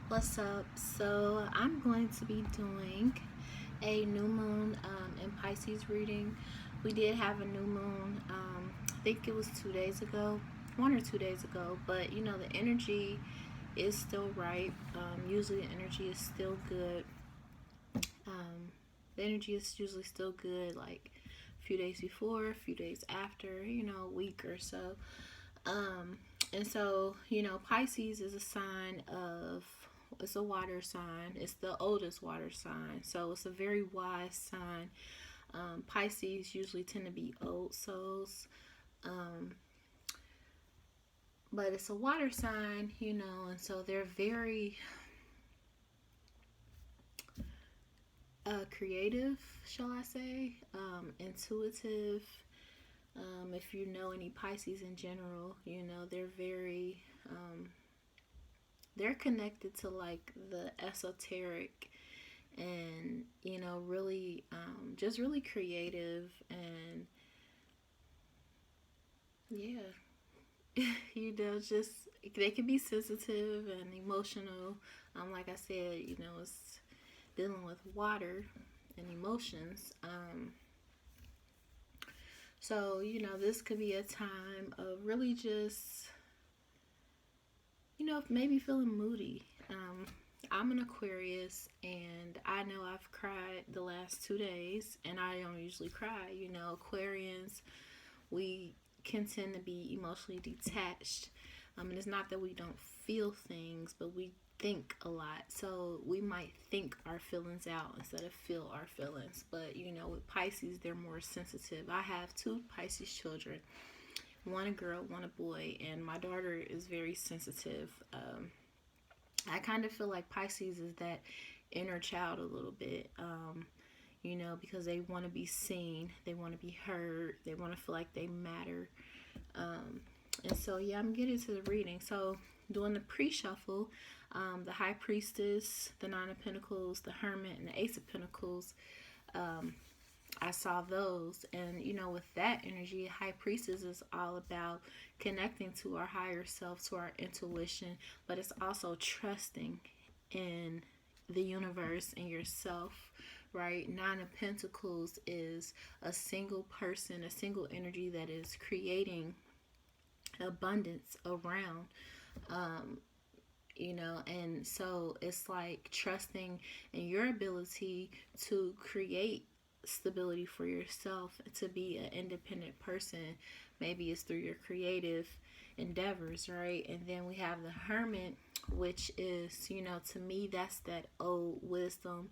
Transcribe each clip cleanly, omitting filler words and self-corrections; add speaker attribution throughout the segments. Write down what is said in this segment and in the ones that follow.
Speaker 1: What's up? So I'm going to be doing a new moon in Pisces reading. We did have a new moon. I think it was 2 days ago, 1 or 2 days ago. But the energy is still right. Usually the energy is still good. Um, the energy is usually still good. Like a few days before, a few days after. A week or so. Um, and so, Pisces is a sign of, it's a water sign. It's the oldest water sign. So it's a very wise sign. Pisces usually tend to be old souls. Um, but it's a water sign, and so they're very creative, shall I say, intuitive. If you know any Pisces in general, they're very they're connected to like the esoteric and really just really creative and yeah. Just they can be sensitive and emotional. Like I said, it's dealing with water and emotions. So this could be a time of really just maybe feeling moody. I'm an Aquarius, and I know I've cried the last 2 days, and I don't usually cry. Aquarians, we can tend to be emotionally detached. And it's not that we don't feel things, but we think a lot. So we might think our feelings out instead of feel our feelings. But with Pisces, they're more sensitive. I have two Pisces children, one a girl, one a boy, and my daughter is very sensitive. I kind of feel like Pisces is that inner child a little bit, because they want to be seen, they want to be heard, they want to feel like they matter. And so, yeah, I'm getting to the reading. So, doing the pre shuffle, the High Priestess, the Nine of Pentacles, the Hermit, and the Ace of Pentacles. Um, I saw those, and with that energy, High Priestess is all about connecting to our higher self, to our intuition, but it's also trusting in the universe and yourself, right? Nine of Pentacles is a single person, a single energy that is creating abundance around. Um, and so it's like trusting in your ability to create stability for yourself, to be an independent person. Maybe it's through your creative endeavors, right? And then we have the Hermit, which is, to me, that's that old wisdom.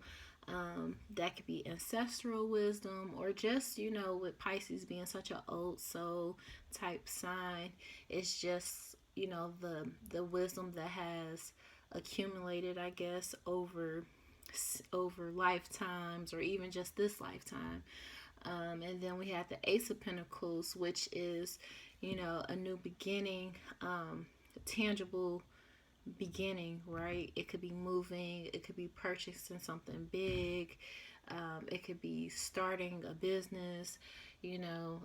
Speaker 1: That could be ancestral wisdom, or just, with Pisces being such an old soul type sign, it's just, the wisdom that has accumulated, I guess, over lifetimes, or even just this lifetime. And then we have the Ace of Pentacles, which is, a new beginning, tangible beginning, right? It could be moving, it could be purchasing something big, it could be starting a business, you know.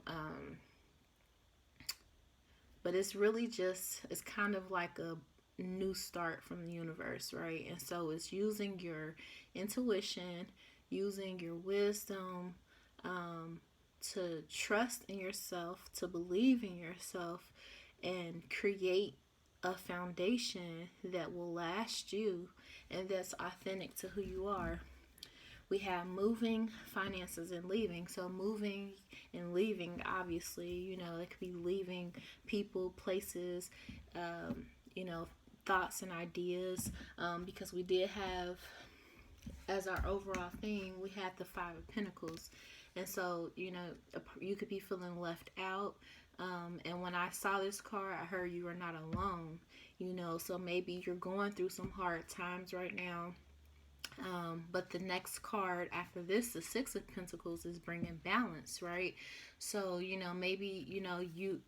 Speaker 1: But it's really just, it's kind of like a new start from the universe, right? And so it's using your intuition, using your wisdom, um, to trust in yourself, to believe in yourself, and create a foundation that will last you and that's authentic to who you are. We have moving, finances, and leaving. So, moving and leaving, obviously, it could be leaving people, places, um, you know, thoughts and ideas. Because we did have, as our overall theme, we had the Five of Pentacles. And so, you could be feeling left out. And when I saw this card, I heard you are not alone. So maybe you're going through some hard times right now. But the next card after this, the Six of Pentacles, is bringing balance, right? So maybe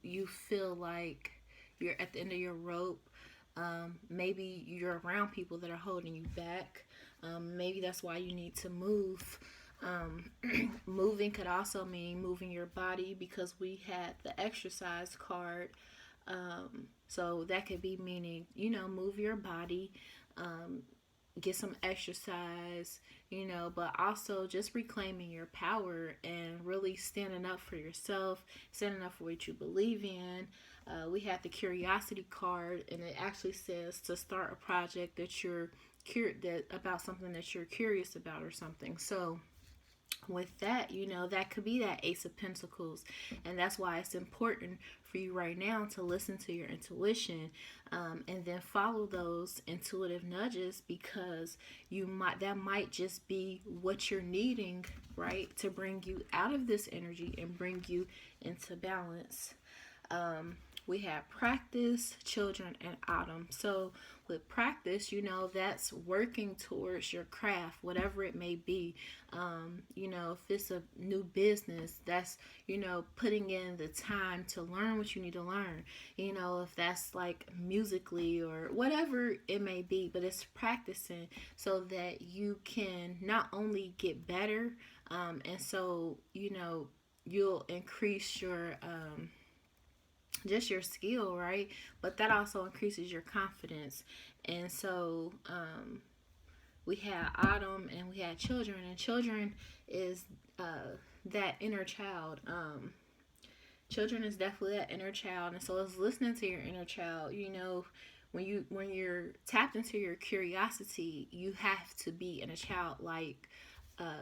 Speaker 1: you feel like you're at the end of your rope. Maybe you're around people that are holding you back. Maybe that's why you need to move. Um, Moving could also mean moving your body, because we had the exercise card. So that could be meaning, move your body, um, get some exercise, but also just reclaiming your power and really standing up for yourself, standing up for what you believe in. We have the curiosity card, and it actually says to start a project that you're about something that you're curious about or something. So with that, that could be that Ace of Pentacles. And that's why it's important for you right now to listen to your intuition, and then follow those intuitive nudges, because that might just be what you're needing, right, to bring you out of this energy and bring you into balance. We have practice, children, and autumn. So with practice, that's working towards your craft, whatever it may be. If it's a new business, that's, putting in the time to learn what you need to learn. If that's like musically or whatever it may be, but it's practicing so that you can not only get better, and so, you'll increase your, just your skill, right? But that also increases your confidence. And so, we had autumn and we had children, and children is that inner child. Children is definitely that inner child, and so it's listening to your inner child. When you're tapped into your curiosity, you have to be in a childlike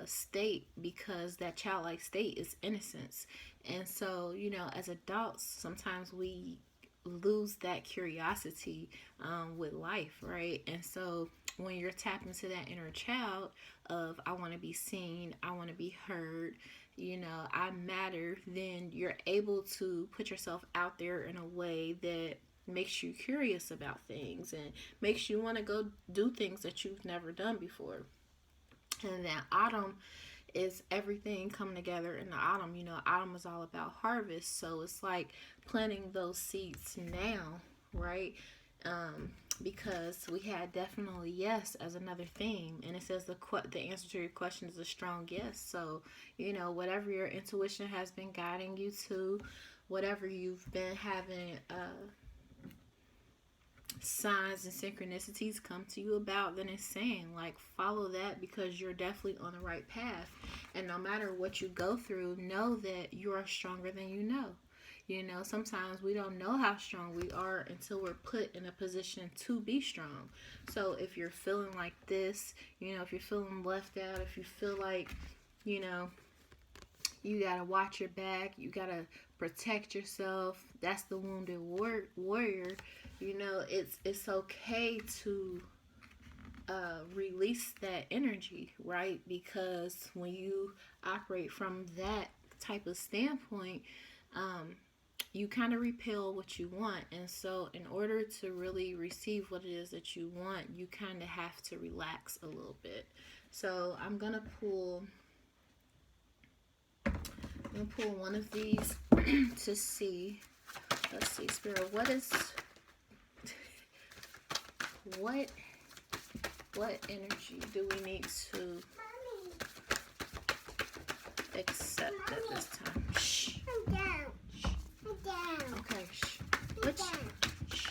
Speaker 1: state, because that childlike state is innocence. And so, as adults, sometimes we lose that curiosity with life, right? And so, when you're tapped into that inner child of, I want to be seen, I want to be heard, I matter, then you're able to put yourself out there in a way that makes you curious about things and makes you want to go do things that you've never done before. And then autumn is everything coming together in the autumn. Autumn is all about harvest. So it's like planting those seeds now, right? Because we had definitely yes as another theme, and it says the answer to your question is a strong yes. So whatever your intuition has been guiding you to, whatever you've been having signs and synchronicities come to you about, then it's saying like follow that, because you're definitely on the right path. And no matter what you go through, know that you are stronger than you know. Sometimes we don't know how strong we are until we're put in a position to be strong. So if you're feeling like this, if you're feeling left out, if you feel like, you gotta watch your back, you gotta protect yourself, that's the wounded warrior. It's okay to release that energy, right? Because when you operate from that type of standpoint, you kind of repel what you want. And so in order to really receive what it is that you want, you kind of have to relax a little bit. So I'm going to pull one of these to see. Let's see, Spirit, what energy do we need to accept at this time? Shh. Okay, shh. Shh.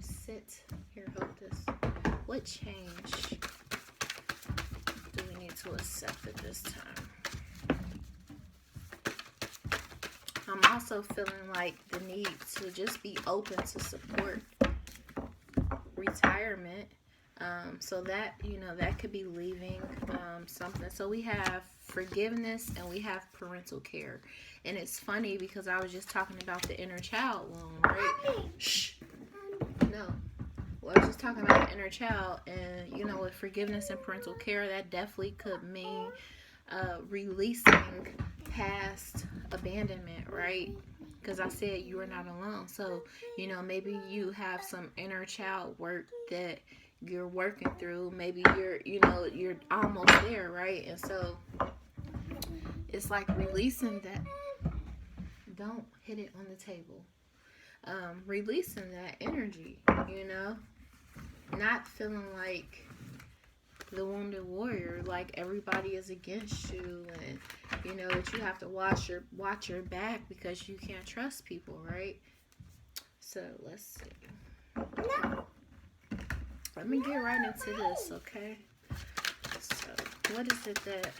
Speaker 1: Sit. Here, hold this. What change do we need to accept at this time? I'm also feeling like the need to just be open to support retirement. So that, that could be leaving something. So we have forgiveness and we have parental care. And it's funny because I was just talking about the inner child wound, right? Shh. No. Well, I was just talking about the inner child, and, with forgiveness and parental care, that definitely could mean releasing past abandonment, right? Because I said you are not alone. So, maybe you have some inner child work that you're working through. Maybe you're almost there, right? And so it's like releasing that. Don't hit it on the table. Releasing that energy, not feeling like the wounded warrior, like everybody is against you, and that you have to watch your back because you can't trust people, right? So let's see. Let me get right into this, okay? So what is it that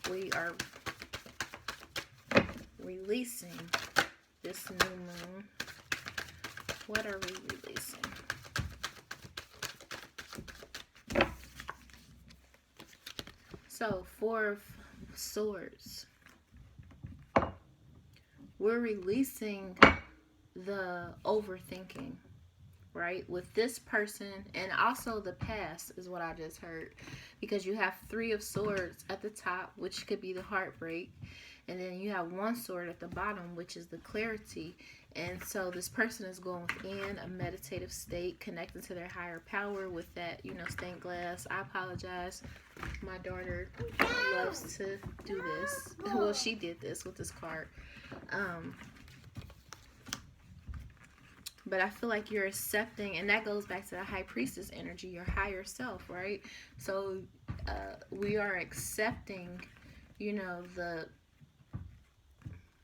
Speaker 1: we are releasing this new moon? What are we releasing? So, Four of Swords. We're releasing the overthinking, right? With this person, and also the past is what I just heard. Because you have Three of Swords at the top, which could be the heartbreak. And then you have one sword at the bottom, which is the clarity. And so this person is going within a meditative state, connecting to their higher power with that, stained glass. I apologize. My daughter loves to do this. Well, she did this with this card. But I feel like you're accepting, and that goes back to the High Priestess energy, your higher self, right? So we are accepting,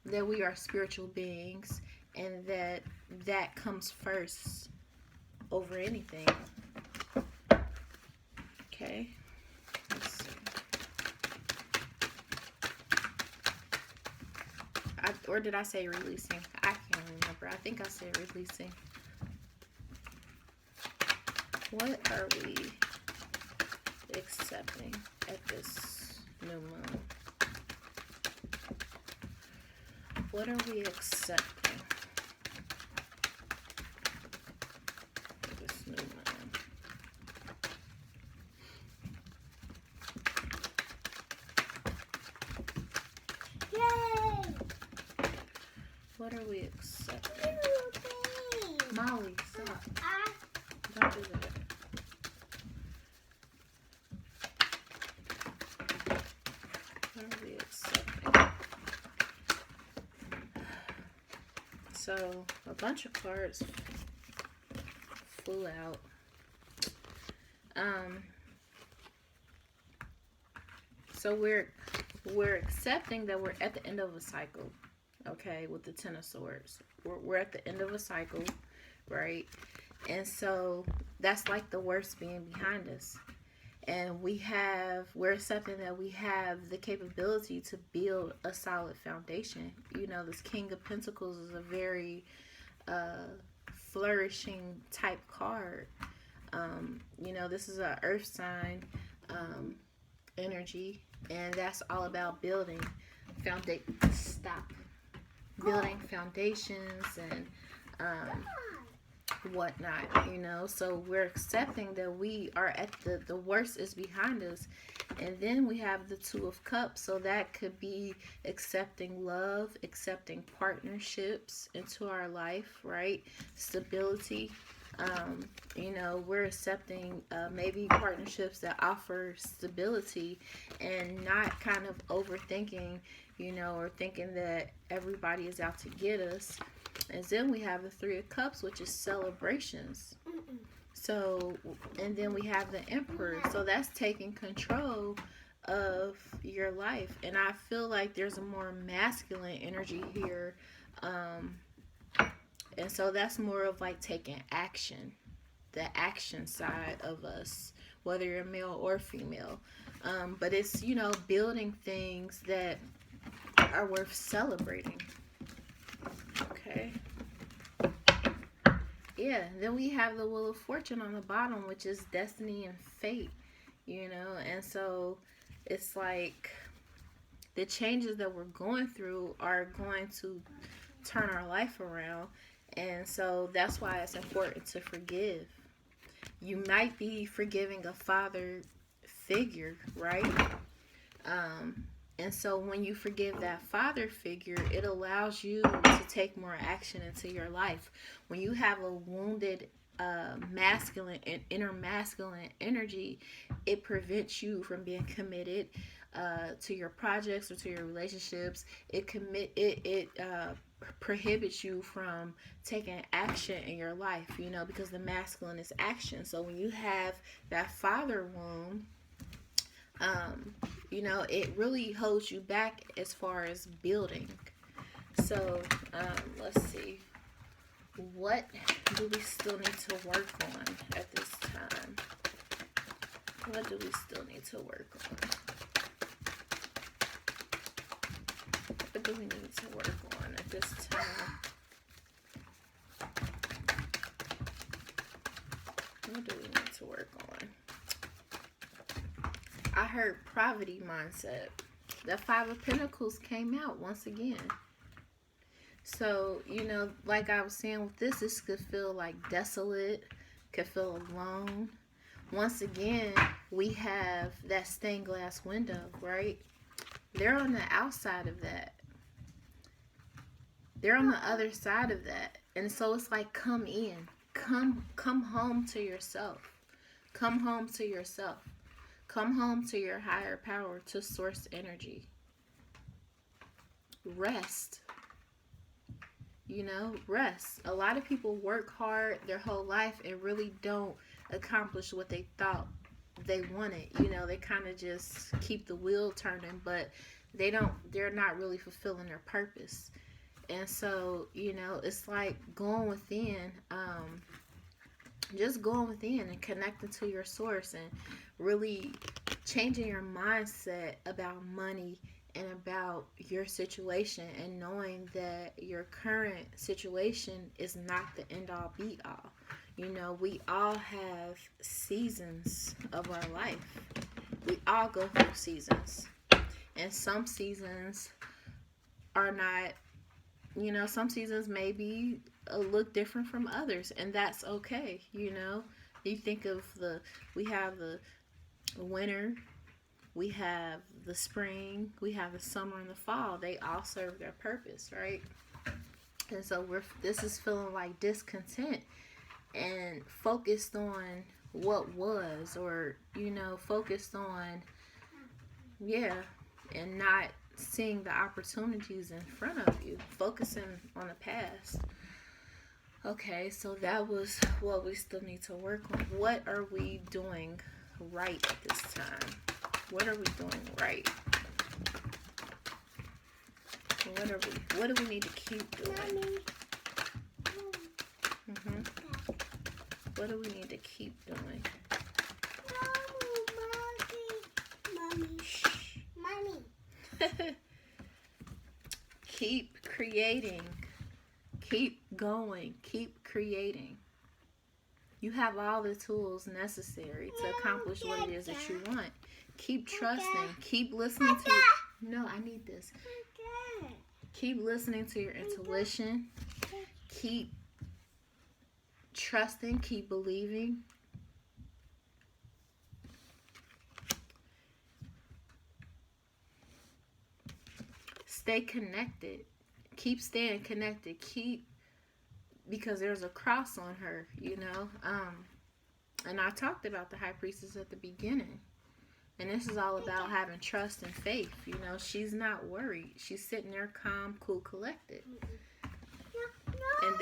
Speaker 1: that we are spiritual beings, and that comes first over anything. Okay, let's see. Or did I say releasing? I can't remember. I think I said releasing. What are we accepting at this new moon? What are we accepting at this new moon? Yay! What are we accepting? Molly, stop. Don't do that. What are we accepting? So, a bunch of cards flew out. So we're accepting that we're at the end of a cycle, okay, with the Ten of Swords. We're at the end of a cycle, right? And so that's like the worst being behind us. And we're accepting that we have the capability to build a solid foundation. This King of Pentacles is a very flourishing type card. This is an earth sign energy, and that's all about building building foundations and whatnot, so we're accepting that we are at the worst is behind us. And then we have the Two of Cups, so that could be accepting love, accepting partnerships into our life, right? Stability. We're accepting maybe partnerships that offer stability and not kind of overthinking, or thinking that everybody is out to get us. And then we have the Three of Cups, which is celebrations. So, and then we have the Emperor. So that's taking control of your life. And I feel like there's a more masculine energy here. And so that's more of like taking action. The action side of us, whether you're male or female. But it's, building things that are worth celebrating. Okay. Yeah, then we have the Wheel of Fortune on the bottom, which is destiny and fate, and so it's like the changes that we're going through are going to turn our life around, and so that's why it's important to forgive. You might be forgiving a father figure, right? And so when you forgive that father figure, it allows you to take more action into your life. When you have a wounded masculine and inner masculine energy, it prevents you from being committed to your projects or to your relationships. It prohibits you from taking action in your life, because the masculine is action. So when you have that father wound, it really holds you back as far as building. So let's see, What do we still need to work on at this time? What do we still need to work on? What do we need to work on at this time? What do we need to work on? I heard poverty mindset. The Five of Pentacles came out once again. So, you know, like I was saying with this could feel like desolate, could feel alone. Once again, we have that stained glass window, right? They're on the outside of that. They're on the other side of that. And so it's like, come in. Come home to yourself. Come home to yourself. Come home to your higher power, to source energy. Rest. You know, rest. A lot of people work hard their whole life and really don't accomplish what they thought they wanted. You know, they kind of just keep the wheel turning, but they're not really fulfilling their purpose. And so, you know, it's like going within, just going within and connecting to your source and really changing your mindset about money and about your situation, and knowing that your current situation is not the end all be all. You know, we all have seasons of our life. We all go through seasons. And some seasons are not, you know, some seasons maybe look different from others, and that's okay. You know, you think of we have the winter, we have the spring, we have the summer and the fall. They all serve their purpose, right? And so this is feeling like discontent and focused on what was, or, you know, focused on, and not seeing the opportunities in front of you, focusing on the past. Okay, so that was what we still need to work on. What are we doing right at this time? What are we doing right? What do we need to keep doing? What do we need to keep doing? Mommy. Keep creating. Keep going. Keep creating. You have all the tools necessary to accomplish what it is that you want. Keep trusting. Keep listening to... No, I need this. Keep listening to your intuition. Keep trusting. Keep believing. Stay connected. Keep staying connected. Because there's a cross on her, you know. And I talked about the High Priestess at the beginning. And this is all about having trust and faith. You know, she's not worried. She's sitting there calm, cool, collected.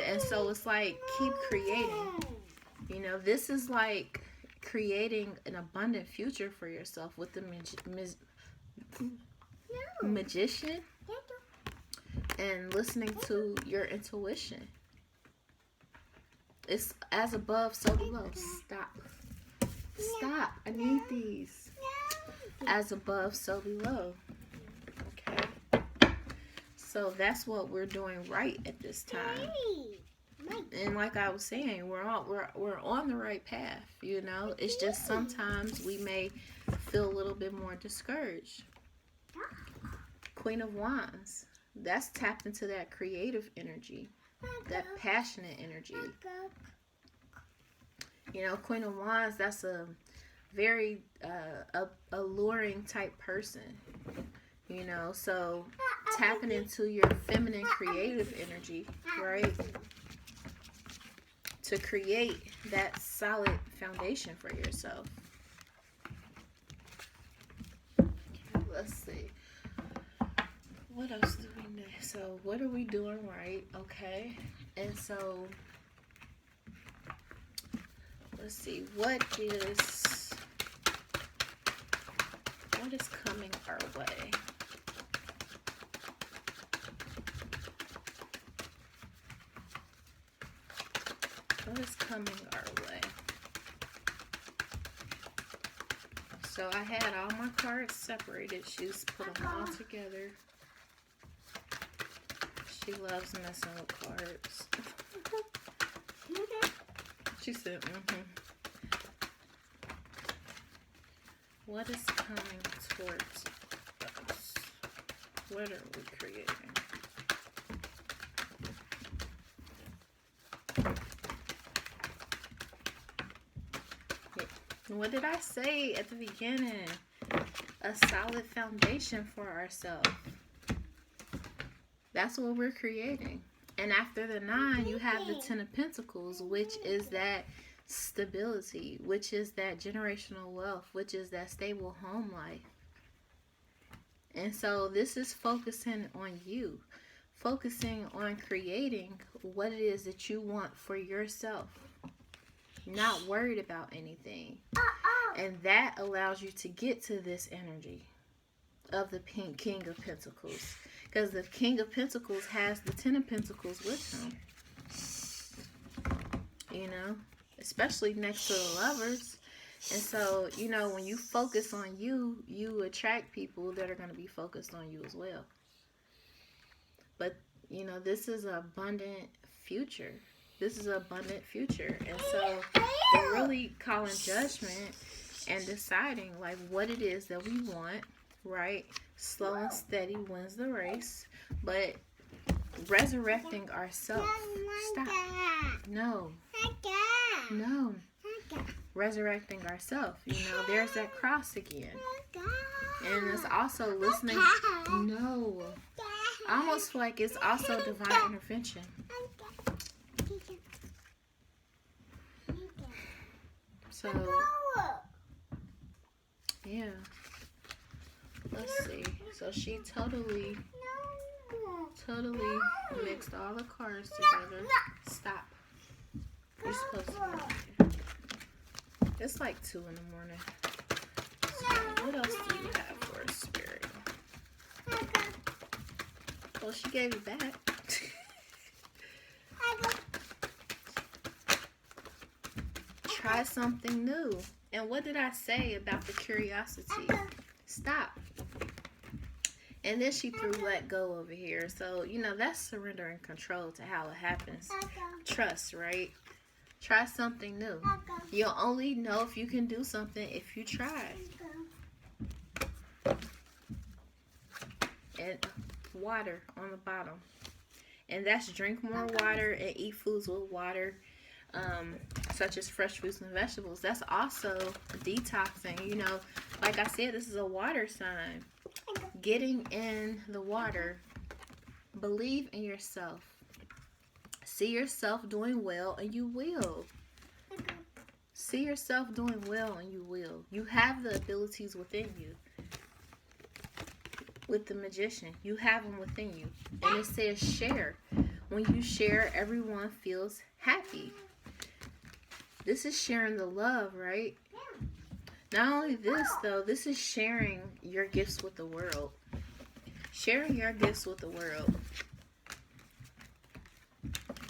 Speaker 1: And so it's like, keep creating. You know, this is like creating an abundant future for yourself with the magician and listening to your intuition. It's as above, so below. Stop. I need these. As above, so below. Okay. So that's what we're doing right at this time. And like I was saying, we're on the right path. You know, it's just sometimes we may feel a little bit more discouraged. Queen of Wands. That's tapped into that creative energy, that passionate energy. You know, Queen of Wands, that's a very alluring type person. You know, so tapping into your feminine creative energy, right? To create that solid foundation for yourself. Okay, let's see. What else do we need? So what are we doing right? Okay. And so let's see, what is coming our way? What is coming our way? So I had all my cards separated. She's put them all together. She loves messing with cards. She said, What is coming towards us? What are we creating? What did I say at the beginning? A solid foundation for ourselves. That's what we're creating. And after the 9, you have the 10 of Pentacles, which is that stability, which is that generational wealth, which is that stable home life. And so this is focusing on you, focusing on creating what it is that you want for yourself, not worried about anything. And that allows you to get to this energy of the King of Pentacles. Because the King of Pentacles has the 10 of Pentacles with him. You know, especially next to the Lovers. And so, you know, when you focus on you, you attract people that are going to be focused on you as well. But, you know, this is an abundant future. This is an abundant future. And so we're really calling judgment and deciding like what it is that we want, right? Slow and steady wins the race. But resurrecting ourselves. Stop. No. No. Resurrecting ourselves. You know, there's that cross again. And it's also listening. No. I almost feel like it's also divine intervention. So, yeah. Let's see. So she totally mixed all the cards together. Stop. You're supposed to be. It's like 2 in the morning. So what else do you have for us, Spirit? Well, she gave it back. Try something new. And what did I say about the curiosity? Stop. And then she threw let go over here. So, you know, that's surrender and control to how it happens. Trust, right? Try something new. You'll only know if you can do something if you try. And water on the bottom. And that's drink more water and eat foods with water. Such as fresh fruits and vegetables. That's also detoxing. You know, like I said, this is a water sign. Getting in the water. Believe in yourself. See yourself doing well and you will. See yourself doing well and you will. You have the abilities within you. With the Magician, you have them within you. And it says share. When you share, everyone feels happy. This is sharing the love, right? Not only this, though, this is sharing your gifts with the world. Sharing your gifts with the world.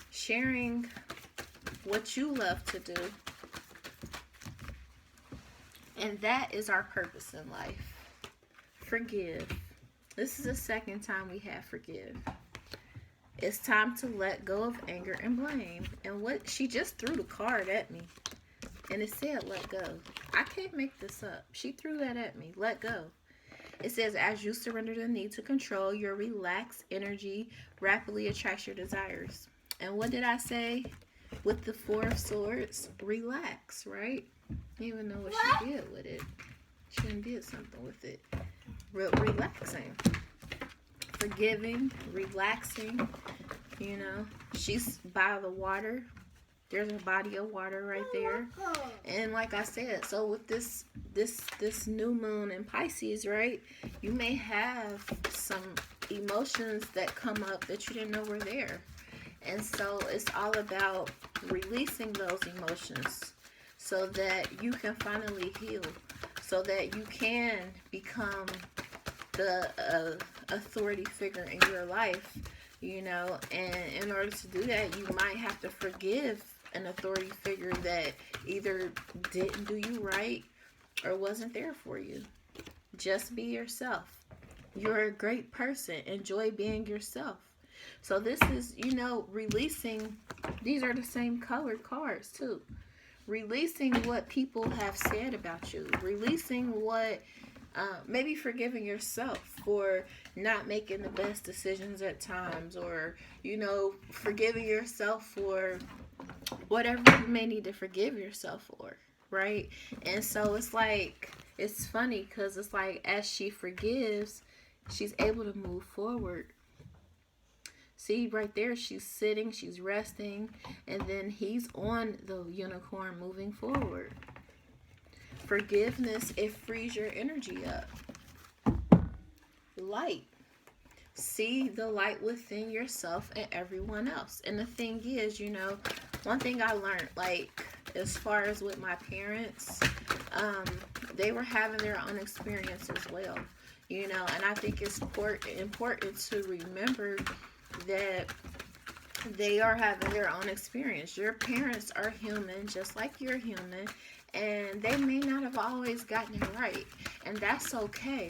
Speaker 1: Sharing what you love to do. And that is our purpose in life. Forgive. This is the second time we have forgive. It's time to let go of anger and blame. And what she just threw the card at me. And it said let go. I can't make this up. She threw that at me. Let go. It says as you surrender the need to control, your relaxed energy rapidly attracts your desires. And what did I say with the 4 of Swords? Relax, right? You even know what she did with it. She did something with it. Relaxing. Forgiving, relaxing, you know. She's by the water. There's a body of water right there. And like I said, so with this new moon in Pisces, right, you may have some emotions that come up that you didn't know were there. And so it's all about releasing those emotions so that you can finally heal, so that you can become the authority figure in your life, you know. And in order to do that, you might have to forgive an authority figure that either didn't do you right or wasn't there for you. Just be yourself. You're a great person. Enjoy being yourself. So this is, releasing. These are the same colored cards too. Releasing what people have said about you. Releasing what, maybe forgiving yourself for not making the best decisions at times, or, forgiving yourself for whatever you may need to forgive yourself for, right? And so it's funny because it's like as she forgives, she's able to move forward. See, right there, she's sitting, she's resting, and then he's on the unicorn moving forward. Forgiveness, it frees your energy up. Light. See the light within yourself and everyone else. And the thing is, one thing I learned, like, as far as with my parents, they were having their own experience as well. And I think it's important to remember that they are having their own experience. Your parents are human, just like you're human, and they may not have always gotten it right, and that's okay.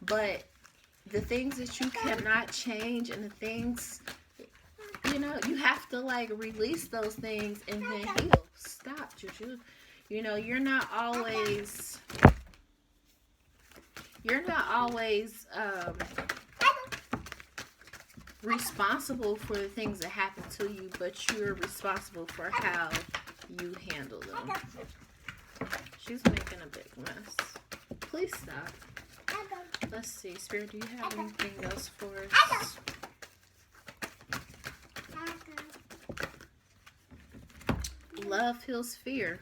Speaker 1: But the things that you cannot change, and the things, you have to release those things and then heal. Stop, Juju. You're not always responsible for the things that happen to you, but you're responsible for how you handle them. She's making a big mess. Please stop. Let's see, Spirit, do you have anything else for us? Love heals fear.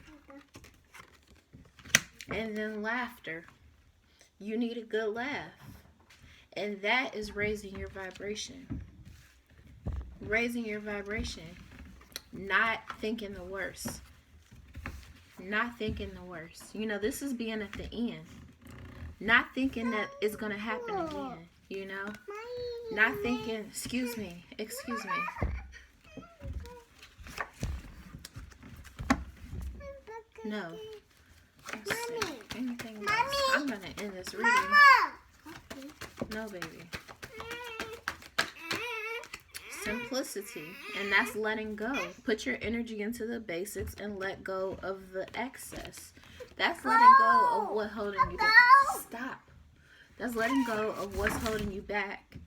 Speaker 1: And then laughter. You need a good laugh. And that is raising your vibration. Raising your vibration. Not thinking the worst. Not thinking the worst. This is being at the end. Not thinking that it's going to happen again. Not thinking, excuse me. No. Let's see. Anything else? I'm going to end this reading. No, baby. Simplicity, and that's letting go. Put your energy into the basics and let go of the excess. That's letting go of what's holding you back. Stop. That's letting go of what's holding you back.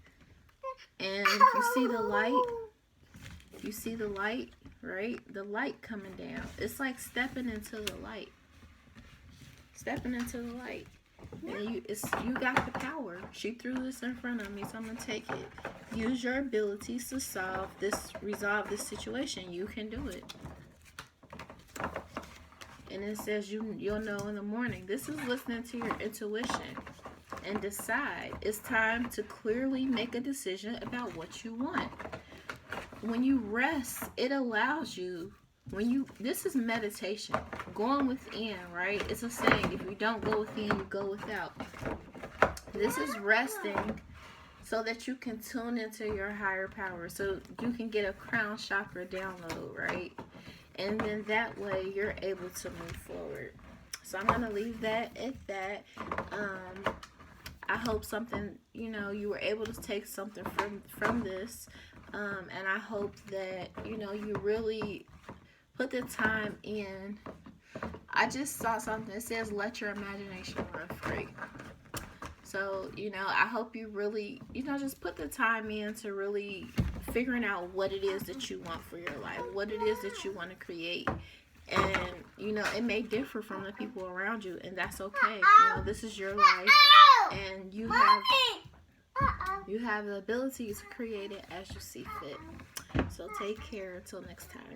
Speaker 1: And if you see the light, right? The light coming down. It's like stepping into the light. Stepping into the light. And you got the power. She threw this in front of me, so I'm gonna take it. Use your abilities to resolve this situation. You can do it. And it says you'll know in the morning. This is listening to your intuition and decide. It's time to clearly make a decision about what you want. When you rest, it allows you. This is meditation, going within, right? It's a saying, if you don't go within, you go without. This is resting so that you can tune into your higher power, so you can get a crown chakra download, right? And then that way you're able to move forward. So I'm going to leave that at that. I hope something, you were able to take something from this. And I hope that, you really put the time in. I just saw something that says, let your imagination run free. So, I hope you really, just put the time in to really figuring out what it is that you want for your life, what it is that you want to create. And, it may differ from the people around you, and that's okay. This is your life, and you have the ability to create it as you see fit. So take care until next time.